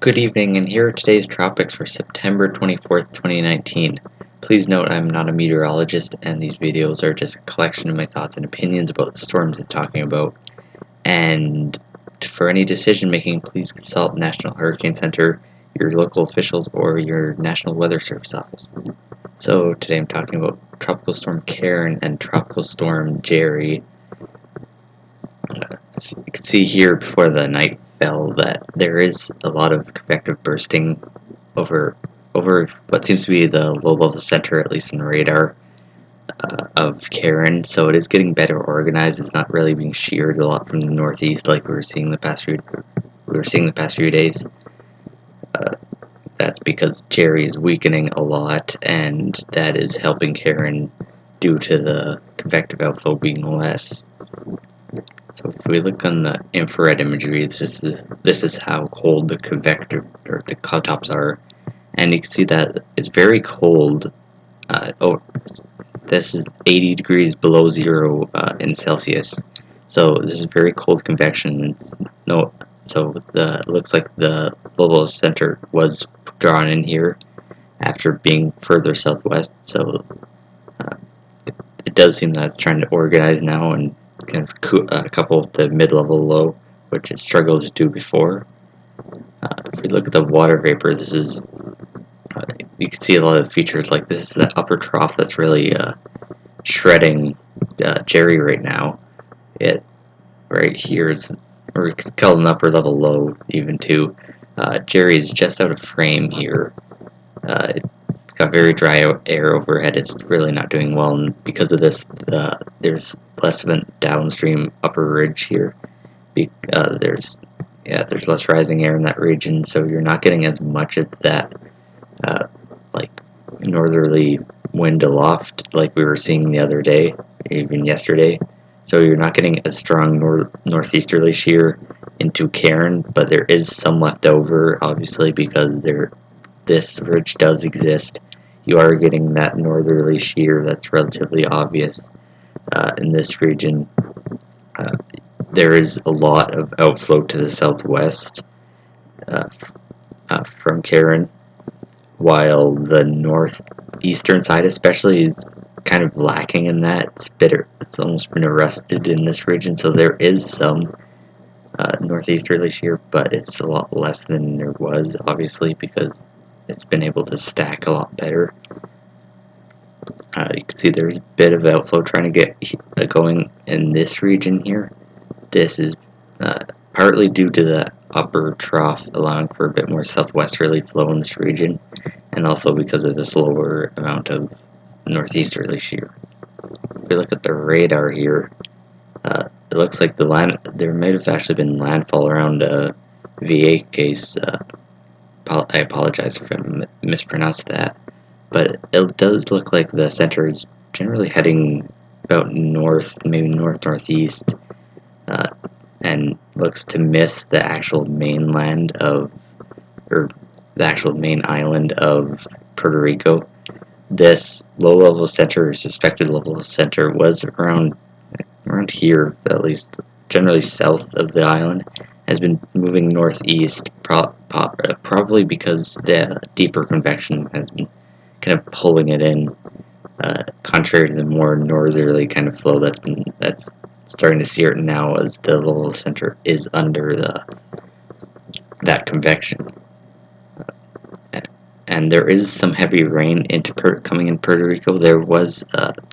Good evening, and here are today's Tropics for September 24th, 2019. Please note I'm not a meteorologist, and these videos are just a collection of my thoughts and opinions about the storms I'm talking about. And for any decision making, please consult National Hurricane Center, your local officials, or your National Weather Service office. So today I'm talking about Tropical Storm Karen and Tropical Storm Jerry. You can see here before the night fell that there is a lot of convective bursting over what seems to be the low-level center, at least in the radar, of Karen. So it is getting better organized. It's not really being sheared a lot from the northeast like we were seeing the past few days. That's because Jerry is weakening a lot, and that is helping Karen due to the convective outflow being less. So if we look on the infrared imagery, this is how cold the convective or the cloud tops are, and you can see that it's very cold. This is 80 degrees below zero in Celsius. So this is very cold convection. It looks like the low center was drawn in here after being further southwest. So it does seem that it's trying to organize now and kind of couple of the mid-level low, which it struggled to do before. If we look at the water vapor, this is you can see a lot of features like this is the upper trough that's really shredding Jerry right now. It right here is, or we could call it an upper level low even too. Jerry's just out of frame here. It's got very dry air overhead. It's really not doing well, and because of this, there's less of a downstream upper ridge here. There's less rising air in that region, so you're not getting as much of that like northerly wind aloft like we were seeing the other day, even yesterday. So you're not getting a strong northeasterly shear into Karen, but there is some left over, obviously, because this ridge does exist. You are getting that northerly shear that's relatively obvious in this region. There is a lot of outflow to the southwest from Karen, while the northeastern side especially is kind of lacking in that. It's almost been arrested in this region, so there is some northeasterly shear, but it's a lot less than there was, obviously, because it's been able to stack a lot better. You can see there's a bit of outflow trying to get going in this region here. This is partly due to the upper trough allowing for a bit more southwesterly flow in this region, and also because of this lower amount of northeasterly shear. If we look at the radar here, it looks like there might have actually been landfall around a VA case. I apologize if I mispronounced that, but it does look like the center is generally heading about north, maybe northeast, and looks to miss the actual mainland or the actual main island of Puerto Rico. This low-level center, or suspected level center, was around here, at least generally south of the island, has been moving northeast, probably because the deeper convection has been kind of pulling it in, contrary to the more northerly kind of flow that's starting to steer it now, as the low center is under that convection. And there is some heavy rain coming in Puerto Rico. There was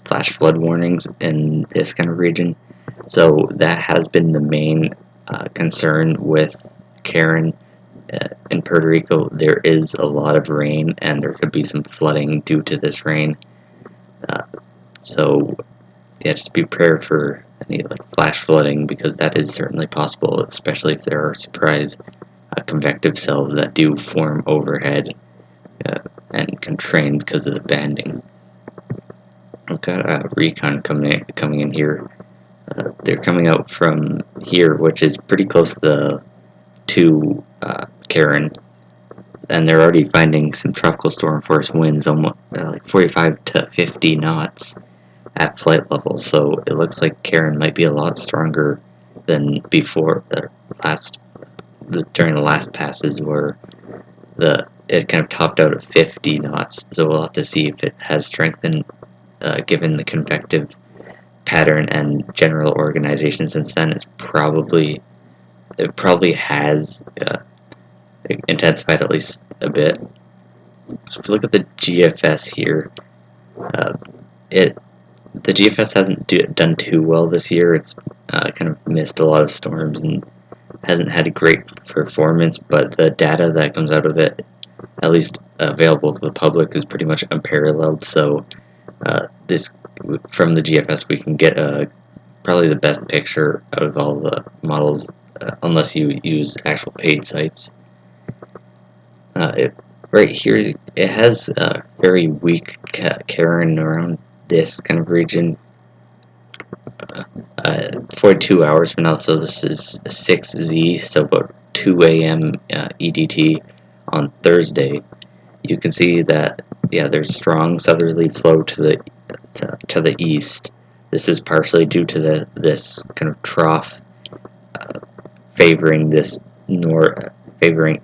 flash flood warnings in this kind of region, so that has been the main concern with Karen in Puerto Rico. There is a lot of rain, and there could be some flooding due to this rain. So just be prepared for any flash flooding, because that is certainly possible, especially if there are surprise convective cells that do form overhead and constrain because of the banding. We've got a recon coming in here. They're coming out from here, which is pretty close to Karen, and they're already finding some tropical storm force winds, almost like 45 to 50 knots at flight level. So it looks like Karen might be a lot stronger than before. During the last passes were it kind of topped out at 50 knots, so we'll have to see if it has strengthened given the convective pattern and general organization since then. It probably has intensified at least a bit. So if you look at the GFS here, the GFS hasn't done too well this year. It's kind of missed a lot of storms and hasn't had a great performance, but the data that comes out of it, at least available to the public, is pretty much unparalleled. So this from the GFS we can get probably the best picture out of all the models, unless you use actual paid sites. Right here, it has a very weak Karen around this kind of region. 42 hours from now, so this is 6Z, so about 2 a.m. EDT on Thursday. You can see that, yeah, there's strong southerly flow to the east. This is partially due to this kind of trough favoring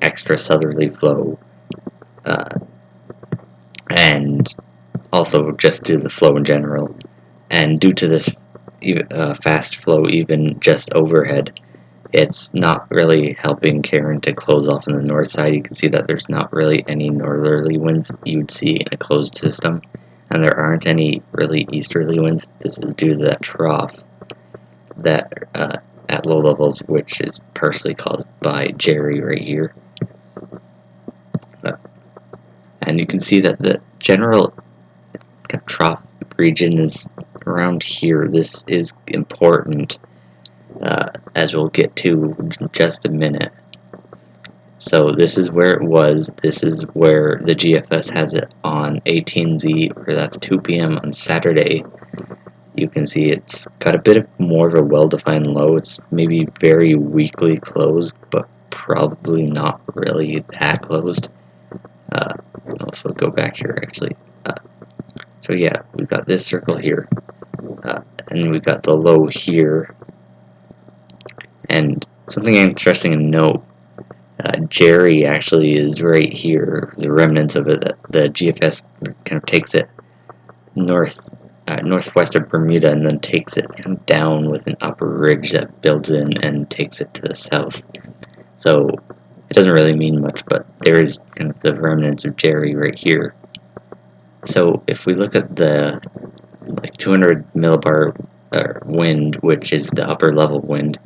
extra southerly flow, and also just due to the flow in general, and due to this fast flow even just overhead, it's not really helping Karen to close off on the north side. You can see that there's not really any northerly winds you would see in a closed system, and there aren't any really easterly winds. This is due to that trough that at low levels, which is partially caused by Jerry right here. And you can see that the general trough region is around here. This is important, as we'll get to in just a minute. So this is where it was. This is where the GFS has it on 18Z, where that's 2 p.m. on Saturday. You can see it's got a bit more of a well-defined low. It's maybe very weakly closed, but probably not really that closed. I'll also go back here actually. So yeah, we've got this circle here, and we've got the low here. And something interesting to note, Jerry actually is right here, the remnants of it. The GFS kind of takes it northwest of Bermuda and then takes it kind of down with an upper ridge that builds in and takes it to the south. So it doesn't really mean much, but there is kind of the remnants of Jerry right here. So if we look at the 200 millibar wind, which is the upper level wind,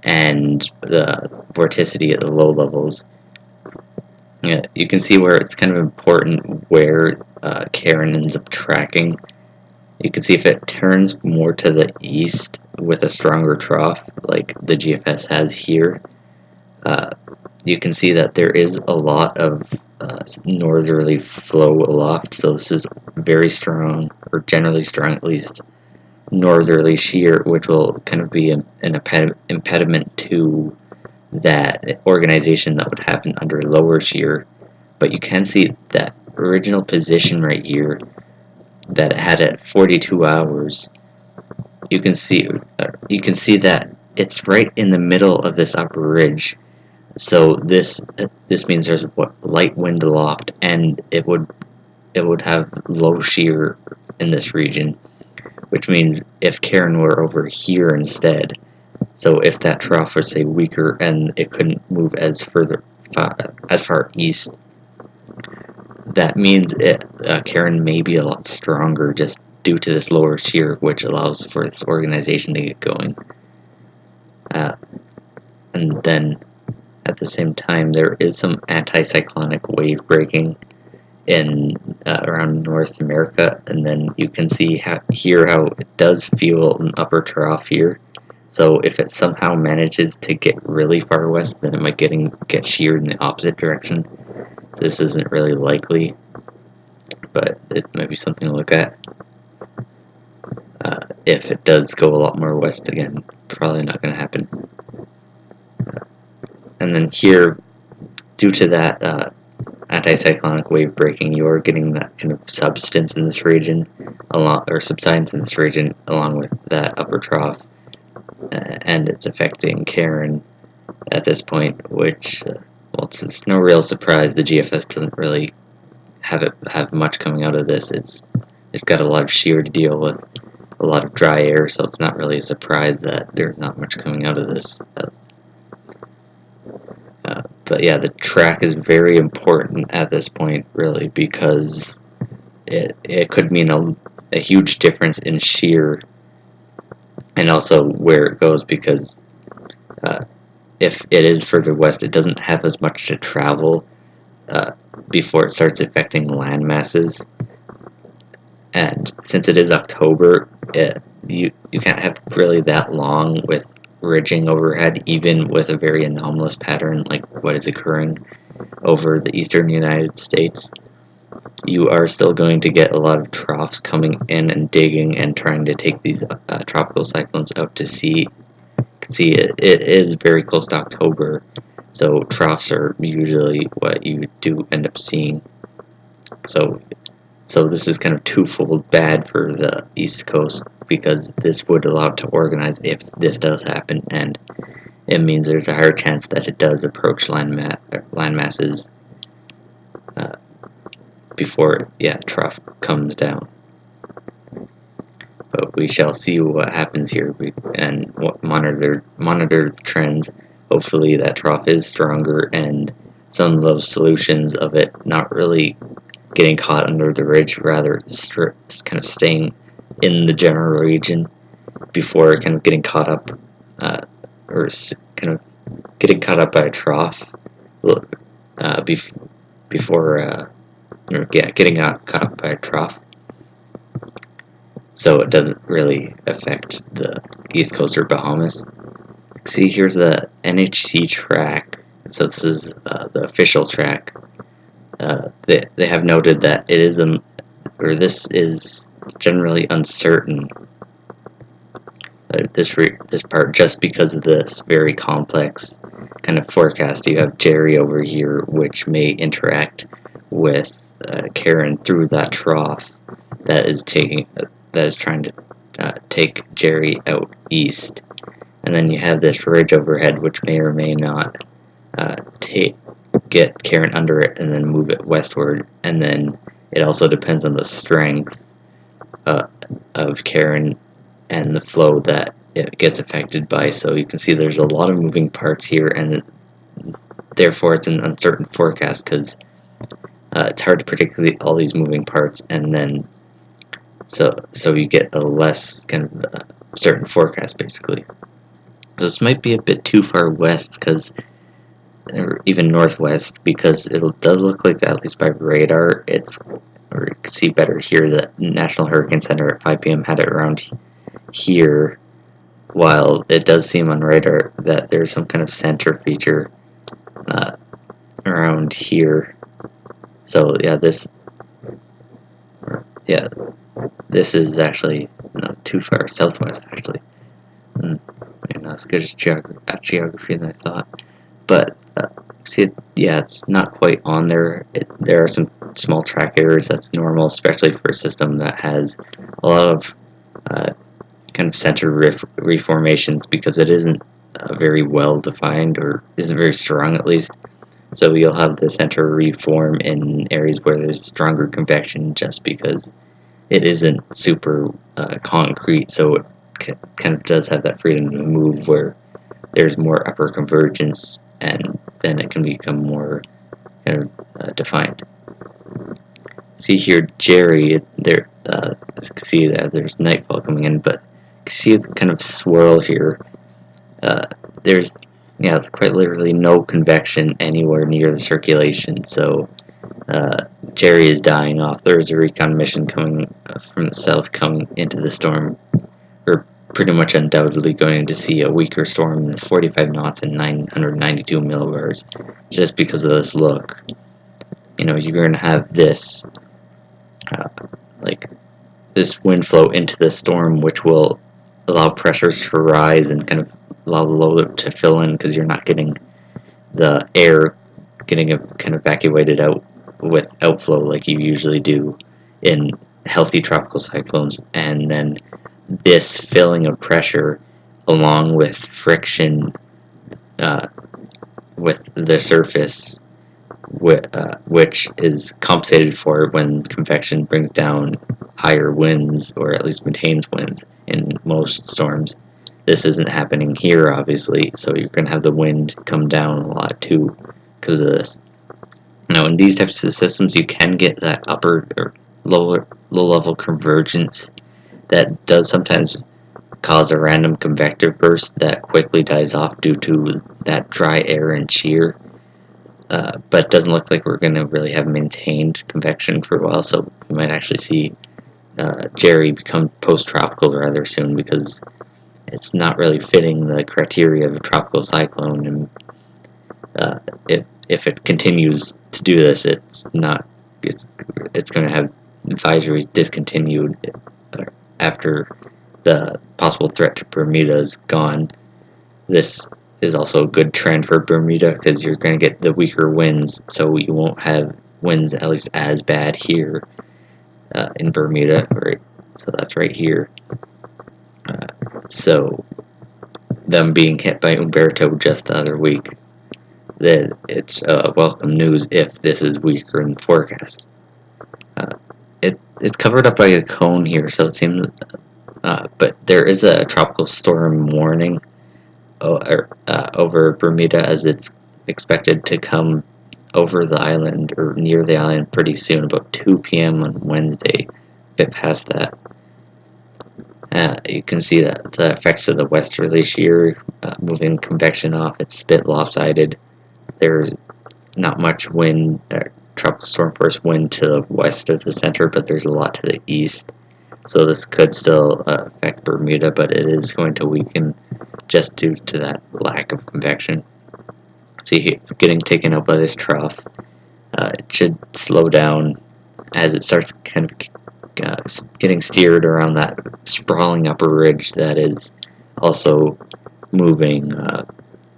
and the vorticity at the low levels, you can see where it's kind of important where Karen ends up tracking. You can see if it turns more to the east with a stronger trough, like the GFS has here, you can see that there is a lot of northerly flow aloft, so this is very strong, or generally strong at least, northerly shear, which will kind of be an impediment to that organization that would happen under lower shear. But you can see that original position right here that it had at 42 hours. You can see that it's right in the middle of this upper ridge. So this means there's light wind aloft, and it would have low shear in this region, which means if Karen were over here instead, so if that trough was say weaker and it couldn't move as far east, that means Karen may be a lot stronger just due to this lower shear, which allows for this organization to get going. And then at the same time, there is some anticyclonic wave breaking in around North America, and then you can see how it does feel an upper trough here. So if it somehow manages to get really far west, then it might get sheared in the opposite direction. This isn't really likely, but it might be something to look at. If it does go a lot more west, again, probably not going to happen. And then here, due to that anticyclonic wave breaking, you are getting that kind of subsidence in this region, subsidence in this region, along with that upper trough, and it's affecting Karen at this point, which well, it's no real surprise the GFS doesn't really have much coming out of this. It's got a lot of shear to deal with, a lot of dry air, so it's not really a surprise that there's not much coming out of this. But yeah, the track is very important at this point, really, because it could mean a huge difference in shear and also where it goes, because if it is further west, it doesn't have as much to travel before it starts affecting land masses. And since it is October, you can't have really that long with ridging overhead, even with a very anomalous pattern like what is occurring over the eastern United States. You are still going to get a lot of troughs coming in and digging and trying to take these tropical cyclones out to sea. You can see it is very close to October, so troughs are usually what you do end up seeing. So this is kind of twofold bad for the East Coast, because this would allow it to organize if this does happen, and it means there's a higher chance that it does approach land masses before trough comes down. But we shall see what happens here, and monitor trends. Hopefully that trough is stronger, and some of those solutions of it not really getting caught under the ridge, rather kind of staying in the general region before kind of getting caught up, or kind of getting caught up by a trough before getting caught up by a trough, so it doesn't really affect the East Coast or Bahamas. See, here's the NHC track. So this is the official track. They have noted that it is this is generally uncertain. This part, just because of this very complex kind of forecast. You have Jerry over here, which may interact with Karen through that trough that is trying to take Jerry out east, and then you have this ridge overhead, which may or may not get Karen under it and then move it westward. And then it also depends on the strength of Karen and the flow that it gets affected by. So you can see there's a lot of moving parts here, and therefore it's an uncertain forecast, because it's hard to predict all these moving parts, and then so you get a less kind of certain forecast, basically. This might be a bit too far west, or even northwest, because it does look like, at least by radar, or you can see better here, the National Hurricane Center at 5 p.m. had it around here, while it does seem on radar that there's some kind of center feature around here. So this is actually not too far southwest, actually. Not as good as geography than I thought. But see, it's not quite on there. There are some small track errors. That's normal, especially for a system that has a lot of kind of center reformations, because it isn't very well defined, or isn't very strong, at least. So you'll have the center reform in areas where there's stronger convection, just because it isn't super concrete. So it kind of does have that freedom to move where there's more upper convergence, and then it can become more kind of defined. See here, Jerry, there, you can see that there's nightfall coming in, but you can see the kind of swirl here. There's quite literally no convection anywhere near the circulation, so Jerry is dying off. There's a recon mission coming from the south coming into the storm. We're pretty much undoubtedly going to see a weaker storm in the 45 knots and 992 millibars, just because of this look. You're going to have this this wind flow into the storm, which will allow pressures to rise and kind of allow the load to fill in, because you're not getting the air getting kind of evacuated out with outflow like you usually do in healthy tropical cyclones. And then this filling of pressure, along with friction with the surface, which is compensated for when convection brings down higher winds, or at least maintains winds in most storms. This isn't happening here, obviously, so you're going to have the wind come down a lot too because of this. Now, in these types of systems, you can get that upper or low level convergence that does sometimes cause a random convective burst that quickly dies off due to that dry air and shear. But it doesn't look like we're going to really have maintained convection for a while, so we might actually see Jerry become post-tropical rather soon, because it's not really fitting the criteria of a tropical cyclone, and if it continues to do this, it's going to have advisories discontinued after the possible threat to Bermuda is gone. This is also a good trend for Bermuda because you're going to get the weaker winds, so you won't have winds at least as bad here in Bermuda. Right, so that's right here. So them being hit by Umberto just the other week, that it's welcome news if this is weaker in the forecast. It's covered up by a cone here, so it seems, but there is a tropical storm warning over Bermuda, as it's expected to come over the island or near the island pretty soon, about 2 p.m. on Wednesday. A bit past that. You can see that the effects of the westerly shear moving convection off. It's a bit lopsided. There's not much wind, tropical storm force wind to the west of the center, but there's a lot to the east. So this could still affect Bermuda, but it is going to weaken just due to that lack of convection. See, it's getting taken out by this trough. It should slow down as it starts kind of getting steered around that sprawling upper ridge that is also moving,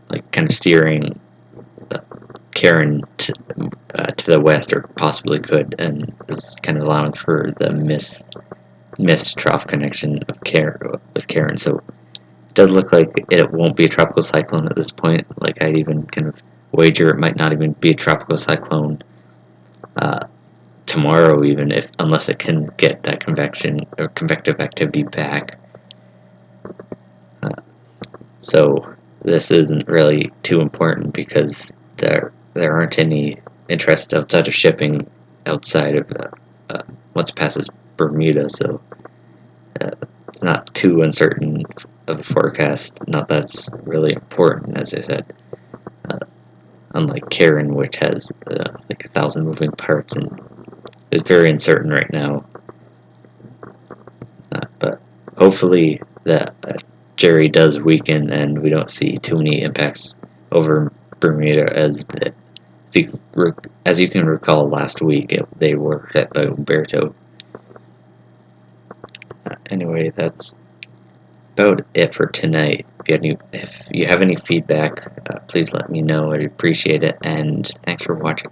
like kind of steering Karen to the west, or possibly could, and this is kind of allowing for the missed trough connection of with Karen. So it does look like it won't be a tropical cyclone at this point. Like, I'd even kind of wager it might not even be a tropical cyclone tomorrow, even unless it can get that convection or convective activity back. So this isn't really too important because there aren't any interests outside of shipping outside of once it passes Bermuda, so it's not too uncertain of a forecast. Not that's really important, as I said. Unlike Karen, which has like 1,000 moving parts and is very uncertain right now. But hopefully that Jerry does weaken and we don't see too many impacts over Bermuda, as you can recall last week they were hit by Umberto. Anyway, that's about it for tonight. If you have any feedback, please let me know. I'd appreciate it, and thanks for watching.